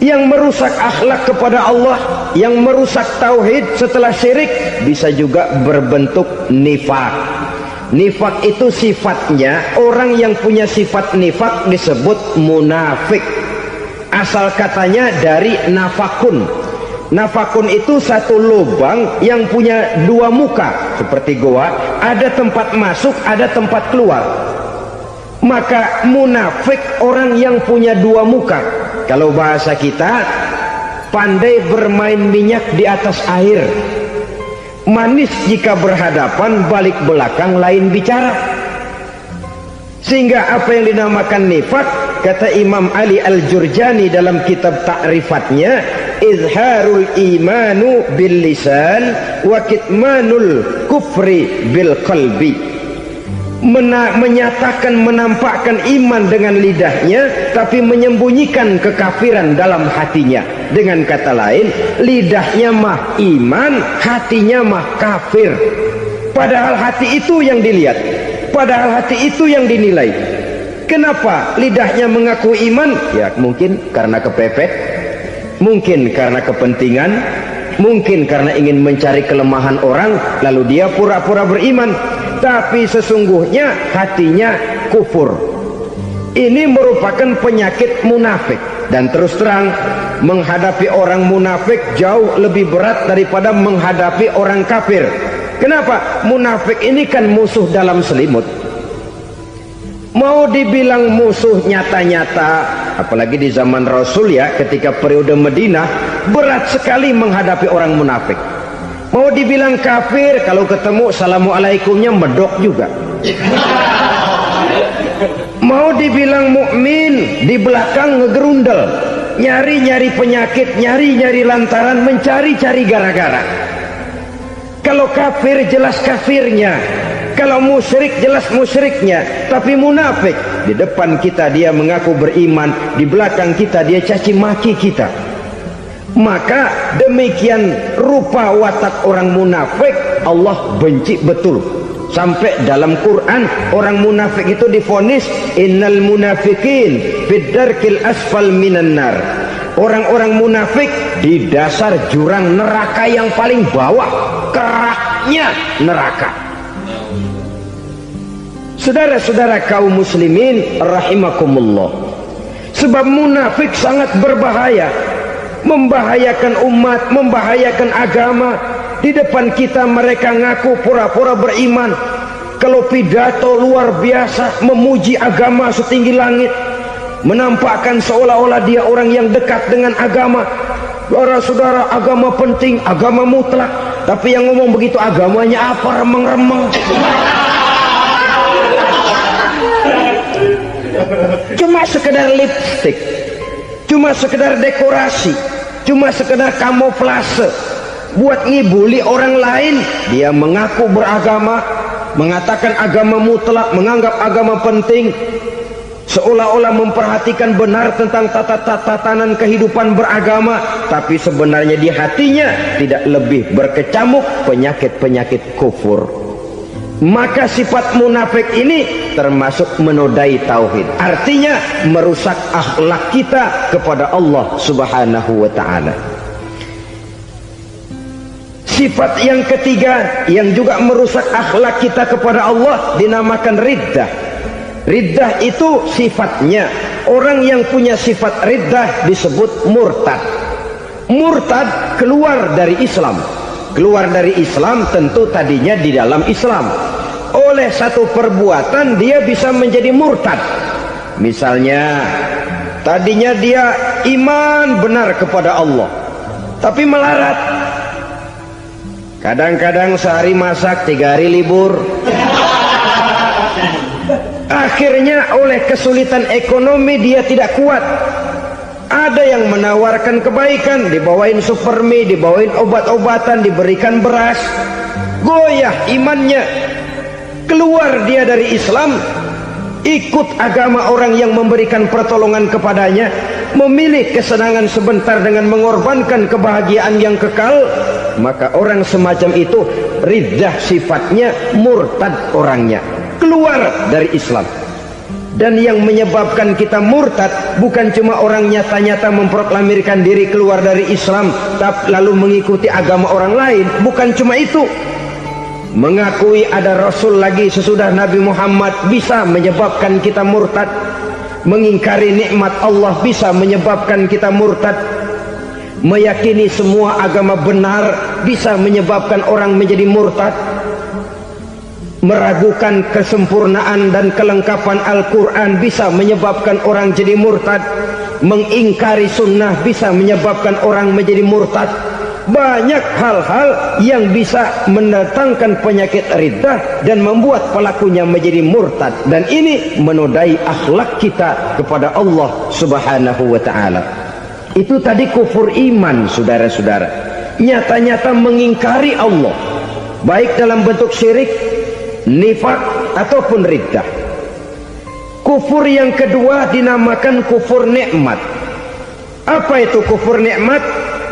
yang merusak akhlak kepada Allah, yang merusak tauhid setelah syirik, bisa juga berbentuk nifak. Nifak itu sifatnya, orang yang punya sifat nifak disebut munafik. Asal katanya dari nafakun. Nafakun itu satu lubang yang punya dua muka, seperti goa, ada tempat masuk, ada tempat keluar. Maka munafik orang yang punya dua muka. Kalau bahasa kita, pandai bermain minyak di atas air, manis jika berhadapan, balik belakang lain bicara. Sehingga apa yang dinamakan nifak, kata Imam Ali Al-Jurjani dalam kitab ta'rifatnya, izharul imanu bil lisan wa kitmanul kufri bil qalbi. Menyatakan, menampakkan iman dengan lidahnya, tapi menyembunyikan kekafiran dalam hatinya. Dengan kata lain, lidahnya mah iman, hatinya mah kafir. Padahal hati itu yang dilihat, padahal hati itu yang dinilai. Kenapa lidahnya mengaku iman? Ya mungkin karena kepepet, mungkin karena kepentingan, mungkin karena ingin mencari kelemahan orang, lalu dia pura-pura beriman, tapi sesungguhnya hatinya kufur. Ini merupakan penyakit munafik. Dan terus terang, menghadapi orang munafik jauh lebih berat daripada menghadapi orang kafir. Kenapa? Munafik ini kan musuh dalam selimut. Mau dibilang musuh nyata-nyata, apalagi di zaman Rasul ya, ketika periode Madinah, berat sekali menghadapi orang munafik. Mau dibilang kafir, kalau ketemu assalamualaikumnya medok juga. Mau dibilang mukmin, di belakang ngegerundel, nyari-nyari penyakit, nyari-nyari lantaran, mencari-cari gara-gara. Kalau kafir jelas kafirnya, kalau musyrik jelas musyriknya. Tapi munafik, di depan kita dia mengaku beriman, di belakang kita dia caci maki kita. Maka demikian rupa watak orang munafik, Allah benci betul. Sampai dalam Quran orang munafik itu divonis innal munafikin fid darkil asfal minan nar. Orang-orang munafik di dasar jurang neraka yang paling bawah, keraknya neraka. Saudara-saudara kaum muslimin rahimakumullah, sebab munafik sangat berbahaya, membahayakan umat, membahayakan agama. Di depan kita mereka ngaku pura-pura beriman, kalau pidato luar biasa memuji agama setinggi langit, menampakkan seolah-olah dia orang yang dekat dengan agama. Saudara-saudara, agama penting, agama mutlak. Tapi yang ngomong begitu agamanya apa? Remeng-remeng. Cuma sekedar lipstick, cuma sekedar dekorasi, cuma sekedar kamuflase, buat ngibuli orang lain. Dia mengaku beragama, mengatakan agama mutlak, menganggap agama penting, seolah-olah memperhatikan benar tentang tatanan kehidupan beragama, tapi sebenarnya di hatinya tidak lebih berkecamuk penyakit-penyakit kufur. Maka sifat munafik ini termasuk menodai tauhid, artinya merusak akhlak kita kepada Allah Subhanahu wa ta'ala. Sifat yang ketiga yang juga merusak akhlak kita kepada Allah dinamakan riddah. Riddah itu sifatnya, orang yang punya sifat riddah disebut murtad. Murtad keluar dari Islam. Keluar dari Islam tentu tadinya di dalam Islam. Oleh satu perbuatan dia bisa menjadi murtad. Misalnya tadinya dia iman benar kepada Allah, tapi melarat. Kadang-kadang sehari masak, 3 hari libur. Akhirnya oleh kesulitan ekonomi dia tidak kuat. Ada yang menawarkan kebaikan, dibawain supermi, dibawain obat-obatan, diberikan beras. Goyah imannya, keluar dia dari Islam, ikut agama orang yang memberikan pertolongan kepadanya, memilih kesenangan sebentar dengan mengorbankan kebahagiaan yang kekal. Maka orang semacam itu riddah sifatnya, murtad orangnya, keluar dari Islam. Dan yang menyebabkan kita murtad bukan cuma orang nyata-nyata memproklamirkan diri keluar dari Islam lalu mengikuti agama orang lain, bukan cuma itu. Mengakui ada Rasul lagi sesudah Nabi Muhammad bisa menyebabkan kita murtad. Mengingkari nikmat Allah bisa menyebabkan kita murtad. Meyakini semua agama benar bisa menyebabkan orang menjadi murtad. Meragukan kesempurnaan dan kelengkapan Al-Quran bisa menyebabkan orang jadi murtad. Mengingkari sunnah bisa menyebabkan orang menjadi murtad. Banyak hal-hal yang bisa mendatangkan penyakit riddah dan membuat pelakunya menjadi murtad, dan ini menodai akhlak kita kepada Allah Subhanahu wa ta'ala. Itu tadi kufur iman, saudara-saudara. Nyata-nyata mengingkari Allah, baik dalam bentuk syirik, nifak ataupun riddah. Kufur yang kedua dinamakan kufur nikmat. Apa itu kufur nikmat?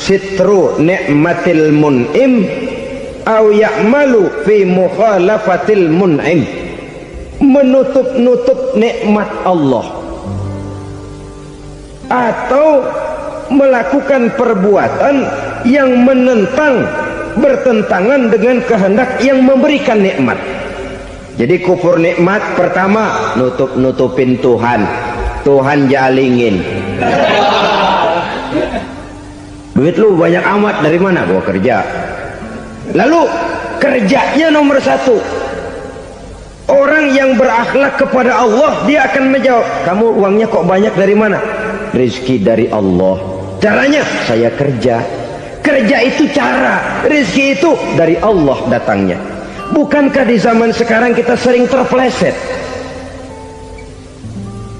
Sitru nikmatil mun'im au ya'malu fi mukhalafatil mun'im. Menutup-nutup nikmat Allah atau melakukan perbuatan yang menentang, bertentangan dengan kehendak yang memberikan nikmat. Jadi kufur nikmat pertama, nutup-nutupin Tuhan. Tuhan jalingin. Duit lu banyak amat, dari mana? Gua kerja. Lalu kerjanya nomor satu. Orang yang berakhlak kepada Allah, dia akan menjawab, kamu uangnya kok banyak, dari mana? Rizki dari Allah. Caranya, saya kerja. Kerja itu cara, rizki itu dari Allah datangnya. Bukankah di zaman sekarang kita sering terpeleset?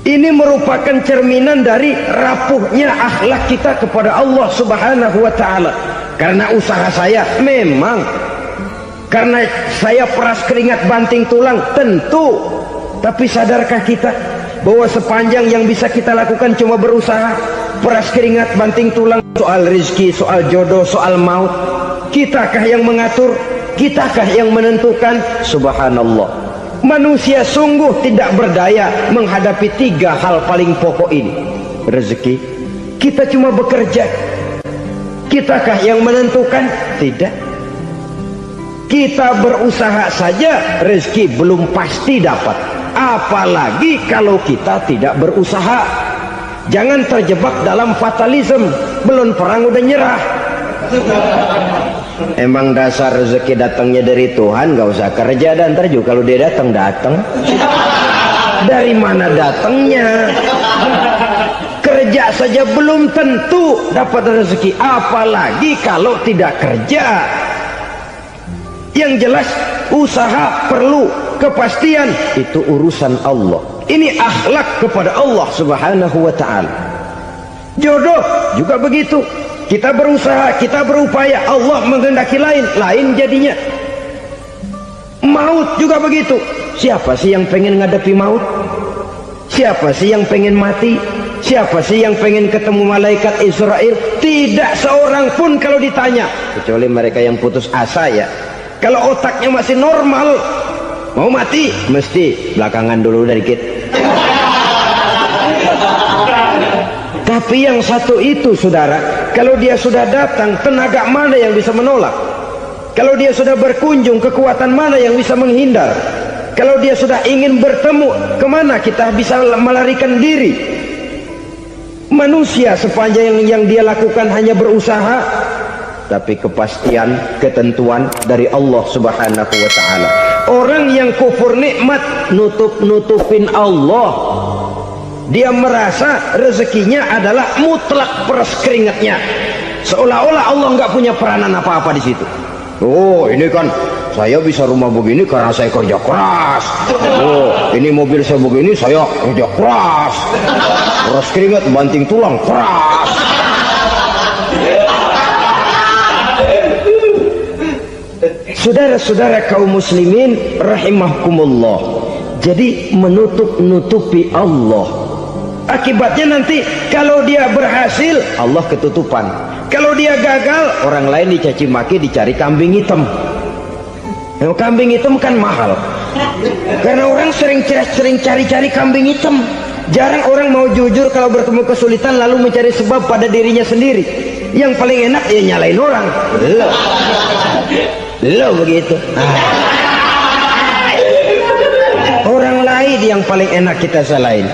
Ini merupakan cerminan dari rapuhnya akhlak kita kepada Allah Subhanahu wa ta'ala. Karena usaha saya memang, karena saya peras keringat banting tulang, tentu. Tapi sadarkah kita bahwa sepanjang yang bisa kita lakukan cuma berusaha, peras keringat banting tulang? Soal rizki, soal jodoh, soal maut, kitakah yang mengatur? Kitakah yang menentukan? Subhanallah. Manusia sungguh tidak berdaya menghadapi tiga hal paling pokok ini. Rezeki, kita cuma bekerja. Kitakah yang menentukan? Tidak. Kita berusaha saja, rezeki belum pasti dapat. Apalagi kalau kita tidak berusaha. Jangan terjebak dalam fatalisme. Belum perang udah nyerah. Emang dasar rezeki datangnya dari Tuhan, gak usah kerja, dan ntar juga kalau dia datang. Dari mana datangnya? Kerja saja belum tentu dapat rezeki, apalagi kalau tidak kerja. Yang jelas usaha perlu kepastian, itu urusan Allah. Ini akhlak kepada Allah Subhanahu wa ta'ala. Jodoh juga begitu. Kita berusaha, kita berupaya, Allah menghendaki lain jadinya. Maut juga begitu. Siapa sih yang pengen ngadepi maut? Siapa sih yang pengen mati? Siapa sih yang pengen ketemu malaikat Israel? Tidak seorang pun kalau ditanya, kecuali mereka yang putus asa ya. Kalau otaknya masih normal, mau mati mesti belakangan dulu dikit. Tapi yang satu itu, saudara, kalau dia sudah datang, tenaga mana yang bisa menolak? Kalau dia sudah berkunjung, kekuatan mana yang bisa menghindar? Kalau dia sudah ingin bertemu, kemana kita bisa melarikan diri? Manusia sepanjang yang dia lakukan hanya berusaha, tapi kepastian, ketentuan dari Allah Subhanahu wa ta'ala. Orang yang kufur nikmat, nutupin Allah. Dia merasa rezekinya adalah mutlak peras keringatnya, seolah-olah Allah nggak punya peranan apa-apa di situ. Oh, ini kan saya bisa rumah begini karena saya kerja keras. Oh, ini mobil saya begini, saya kerja keras. Peras keringat, banting tulang, keras. Saudara-saudara kaum muslimin rahimakumullah. Jadi menutup-nutupi Allah. Akibatnya nanti kalau dia berhasil, Allah ketutupan. Kalau dia gagal, orang lain dicaci maki, dicari kambing hitam. Kambing hitam kan mahal. Karena orang sering cari-cari kambing hitam. Jarang orang mau jujur kalau bertemu kesulitan lalu mencari sebab pada dirinya sendiri. Yang paling enak ya nyalain orang. Lo begitu. Orang lain yang paling enak kita salahin.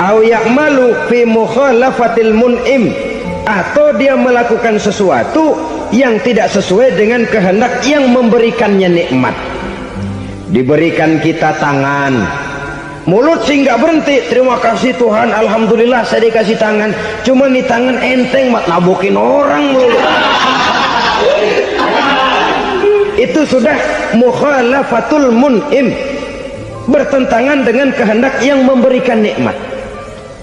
Au ya'malu fi mukhalafatil mun'im, atau dia melakukan sesuatu yang tidak sesuai dengan kehendak yang memberikannya nikmat. Diberikan kita tangan, mulut sih nggak berhenti, terima kasih Tuhan, alhamdulillah saya dikasih tangan. Cuma nih tangan enteng mat nabokin orang mulu. Itu sudah mukhalafatul mun'im, bertentangan dengan kehendak yang memberikan nikmat.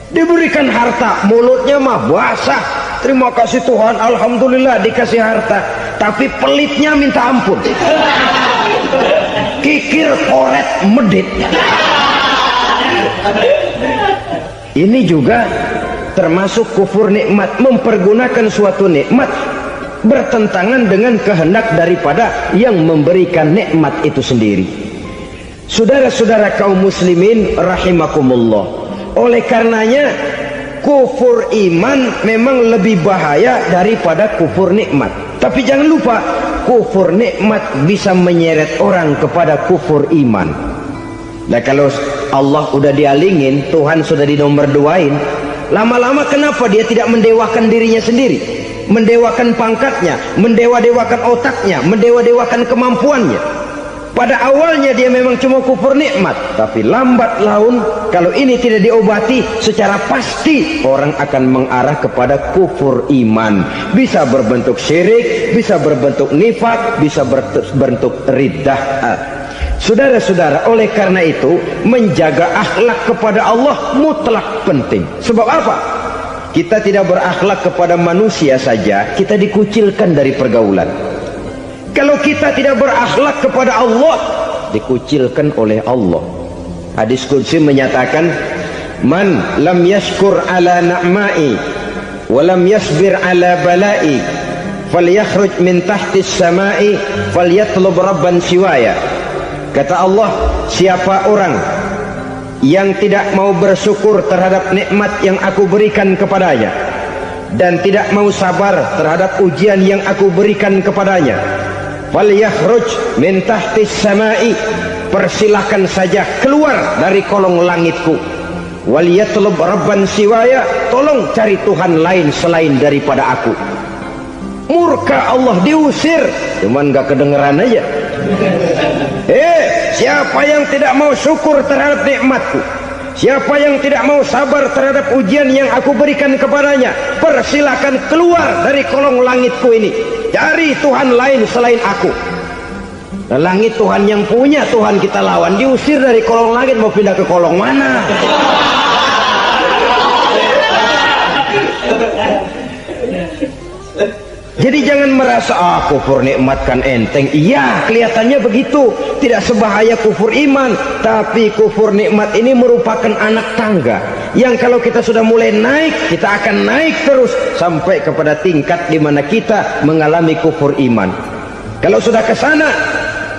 Diberikan harta, mulutnya mah basah, terima kasih Tuhan, alhamdulillah dikasih harta, tapi pelitnya minta ampun, kikir koret medit. Ini juga termasuk kufur nikmat, mempergunakan suatu nikmat bertentangan dengan kehendak daripada yang memberikan nikmat itu sendiri. Saudara-saudara kaum muslimin rahimakumullah, oleh karenanya kufur iman memang lebih bahaya daripada kufur nikmat. Tapi jangan lupa, kufur nikmat bisa menyeret orang kepada kufur iman. Nah kalau Allah udah dialingin, Tuhan sudah dinomor duain, lama-lama kenapa dia tidak mendewakan dirinya sendiri, mendewakan pangkatnya, mendewa-dewakan otaknya, mendewa-dewakan kemampuannya? Pada awalnya dia memang cuma kufur nikmat, tapi lambat laun kalau ini tidak diobati secara pasti orang akan mengarah kepada kufur iman. Bisa berbentuk syirik, bisa berbentuk nifak, bisa berbentuk riddah. Saudara-saudara, oleh karena itu menjaga akhlak kepada Allah mutlak penting. Sebab apa? Kita tidak berakhlak kepada manusia saja, kita dikucilkan dari pergaulan. Kalau kita tidak berakhlak kepada Allah, dikucilkan oleh Allah. Hadis qudsi menyatakan, man lam yashkur ala na'mai wa lam yasbir ala balai falyakhruj min tahtis samai falyatlub rabban siwaya. Kata Allah, siapa orang yang tidak mau bersyukur terhadap nikmat yang aku berikan kepadanya dan tidak mau sabar terhadap ujian yang aku berikan kepadanya, falyakhruj min tahtis samai, persilahkan saja keluar dari kolong langitku, waliyatlub rabban siwaya, tolong cari Tuhan lain selain daripada aku. Murka Allah, diusir, cuman gak kedengeran aja. Siapa yang tidak mau syukur terhadap nikmatku, siapa yang tidak mau sabar terhadap ujian yang aku berikan kepadanya, persilahkan keluar dari kolong langitku ini, cari Tuhan lain selain aku. Nah, langit Tuhan yang punya, Tuhan kita lawan, diusir dari kolong langit, mau pindah ke kolong mana? Jadi jangan merasa kufur nikmat kan enteng. Iya, kelihatannya begitu, tidak sebahaya kufur iman. Tapi kufur nikmat ini merupakan anak tangga yang kalau kita sudah mulai naik, kita akan naik terus sampai kepada tingkat di mana kita mengalami kufur iman. Kalau sudah ke sana,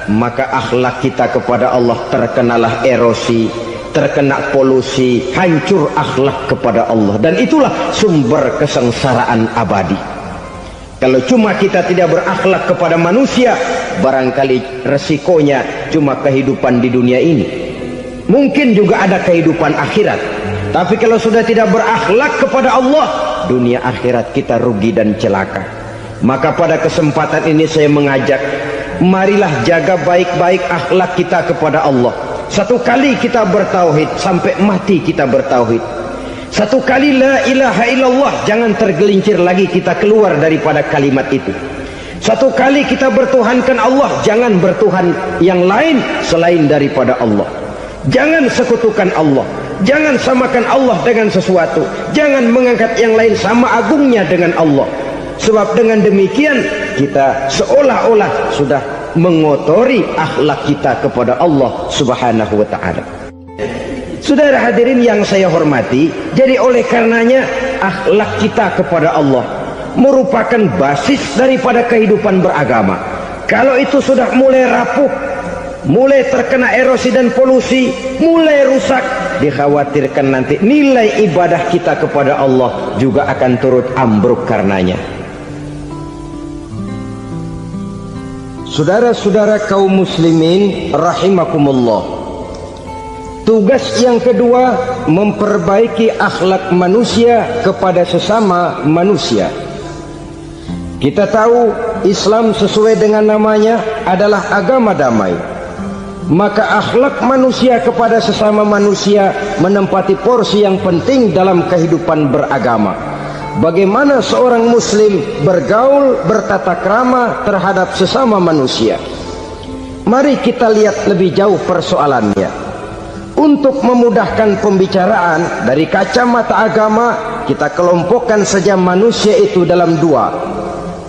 maka akhlak kita kepada Allah terkenalah erosi, terkena polusi, hancur akhlak kepada Allah, dan itulah sumber kesengsaraan abadi. Kalau cuma kita tidak berakhlak kepada manusia, barangkali resikonya cuma kehidupan di dunia ini. Mungkin juga ada kehidupan akhirat. Tapi kalau sudah tidak berakhlak kepada Allah, dunia akhirat kita rugi dan celaka. Maka pada kesempatan ini saya mengajak, marilah jaga baik-baik akhlak kita kepada Allah. Satu kali kita bertauhid, sampai mati kita bertauhid. Satu kali la ilaha illallah, jangan tergelincir lagi kita keluar daripada kalimat itu. Satu kali kita bertuhankan Allah, jangan bertuhan yang lain selain daripada Allah. Jangan sekutukan Allah, jangan samakan Allah dengan sesuatu, jangan mengangkat yang lain sama agungnya dengan Allah. Sebab dengan demikian kita seolah-olah sudah mengotori akhlak kita kepada Allah Subhanahu wa ta'ala. Saudara hadirin yang saya hormati, jadi oleh karenanya akhlak kita kepada Allah merupakan basis daripada kehidupan beragama. Kalau itu sudah mulai rapuh, mulai terkena erosi dan polusi, mulai rusak. Dikhawatirkan nanti nilai ibadah kita kepada Allah juga akan turut ambruk karenanya. Saudara-saudara kaum muslimin rahimakumullah, tugas yang kedua memperbaiki akhlak manusia kepada sesama manusia. Kita tahu Islam sesuai dengan namanya adalah agama damai. Maka akhlak manusia kepada sesama manusia menempati porsi yang penting dalam kehidupan beragama. Bagaimana seorang muslim bergaul, bertata krama terhadap sesama manusia. Mari kita lihat lebih jauh persoalannya. Untuk memudahkan pembicaraan dari kacamata agama, kita kelompokkan saja manusia itu dalam dua.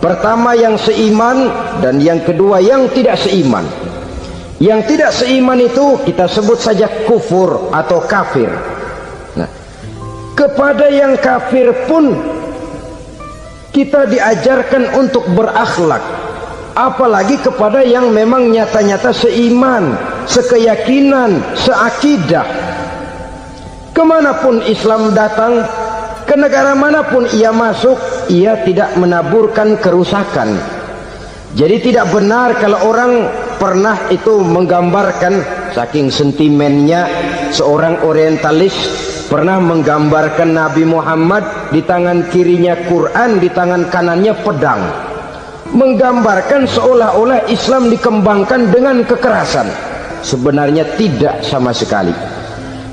Pertama yang seiman, dan yang kedua yang tidak seiman. Yang tidak seiman itu kita sebut saja kufur atau kafir. Nah, kepada yang kafir pun kita diajarkan untuk berakhlak, apalagi kepada yang memang nyata-nyata seiman, sekeyakinan, seakidah. Kemanapun Islam datang, ke negara manapun ia masuk, ia tidak menaburkan kerusakan. Jadi tidak benar kalau orang pernah itu menggambarkan, saking sentimennya seorang orientalis pernah menggambarkan Nabi Muhammad di tangan kirinya Quran, di tangan kanannya pedang, menggambarkan seolah-olah Islam dikembangkan dengan kekerasan. Sebenarnya tidak sama sekali.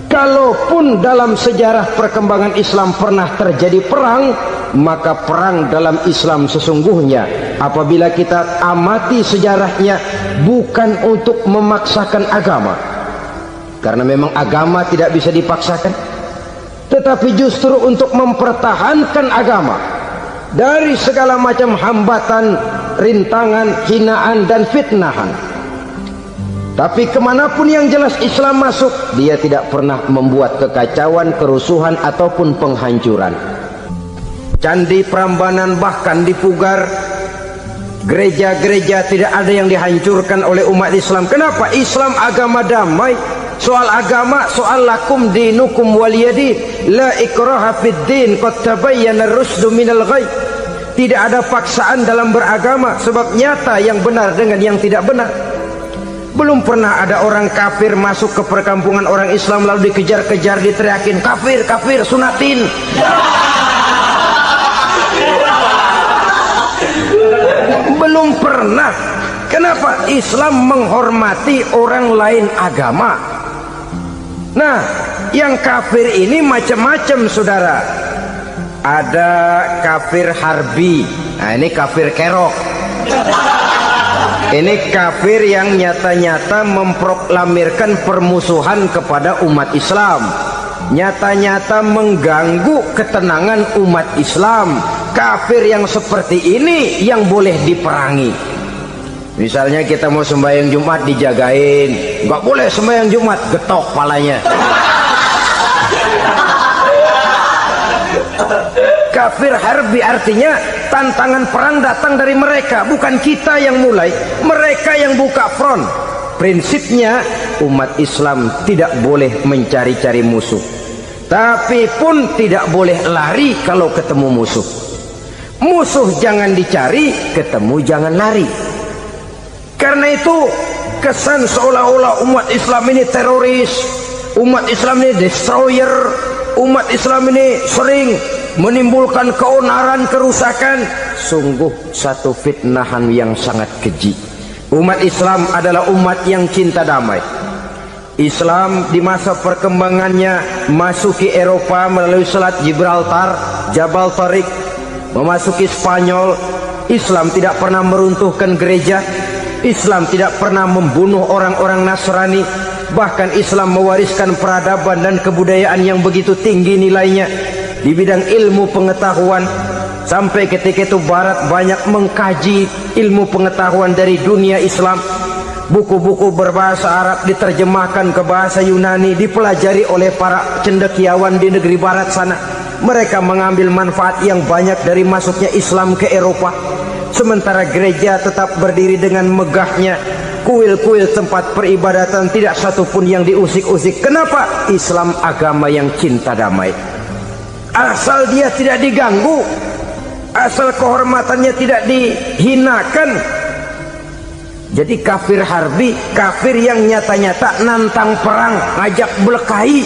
Kalaupun dalam sejarah perkembangan Islam pernah terjadi perang, maka perang dalam Islam sesungguhnya apabila kita amati sejarahnya bukan untuk memaksakan agama, karena memang agama tidak bisa dipaksakan, tetapi justru untuk mempertahankan agama dari segala macam hambatan, rintangan, hinaan dan fitnahan. Tapi kemanapun yang jelas Islam masuk, dia tidak pernah membuat kekacauan, kerusuhan ataupun penghancuran. Candi Prambanan bahkan dipugar, gereja-gereja tidak ada yang dihancurkan oleh umat Islam. Kenapa? Islam agama damai. Soal agama, soal lakum dinukum waliyadin, la ikraha fid din, qad tabayyana ar-rusdu minal ghayy. Tidak ada paksaan dalam beragama, sebab nyata yang benar dengan yang tidak benar. Belum pernah ada orang kafir masuk ke perkampungan orang Islam lalu dikejar-kejar, diteriakin kafir, kafir, sunatin. Belum pernah. Kenapa? Islam menghormati orang lain agama. Nah, yang kafir ini macam-macam, saudara. Ada kafir harbi. Nah, ini kafir kerok. Ini kafir yang nyata-nyata memproklamirkan permusuhan kepada umat Islam, nyata-nyata mengganggu ketenangan umat Islam. Kafir yang seperti ini yang boleh diperangi. Misalnya kita mau sembahyang Jumat dijagain, nggak boleh sembahyang Jumat, getok palanya. Kafir harbi artinya tantangan perang datang dari mereka, bukan kita yang mulai, mereka yang buka front. Prinsipnya umat Islam tidak boleh mencari-cari musuh, tapi pun tidak boleh lari kalau ketemu musuh. Musuh jangan dicari, ketemu jangan lari. Karena itu kesan seolah-olah umat Islam ini teroris, umat Islam ini destroyer, umat Islam ini sering menimbulkan keonaran, kerusakan, sungguh satu fitnahan yang sangat keji. Umat Islam adalah umat yang cinta damai. Islam di masa perkembangannya masuki Eropa melalui Selat Gibraltar, Jabal Tariq, memasuki Spanyol. Islam tidak pernah meruntuhkan gereja, Islam tidak pernah membunuh orang-orang Nasrani. Bahkan Islam mewariskan peradaban dan kebudayaan yang begitu tinggi nilainya di bidang ilmu pengetahuan, sampai ketika itu Barat banyak mengkaji ilmu pengetahuan dari dunia Islam. Buku-buku berbahasa Arab diterjemahkan ke bahasa Yunani, dipelajari oleh para cendekiawan di negeri Barat sana. Mereka mengambil manfaat yang banyak dari masuknya Islam ke Eropa. Sementara gereja tetap berdiri dengan megahnya, kuil-kuil tempat peribadatan tidak satupun yang diusik-usik. Kenapa? Islam agama yang cinta damai. Asal dia tidak diganggu, asal kehormatannya tidak dihinakan. Jadi kafir harbi, kafir yang nyata-nyata nantang perang, ngajak berkelahi.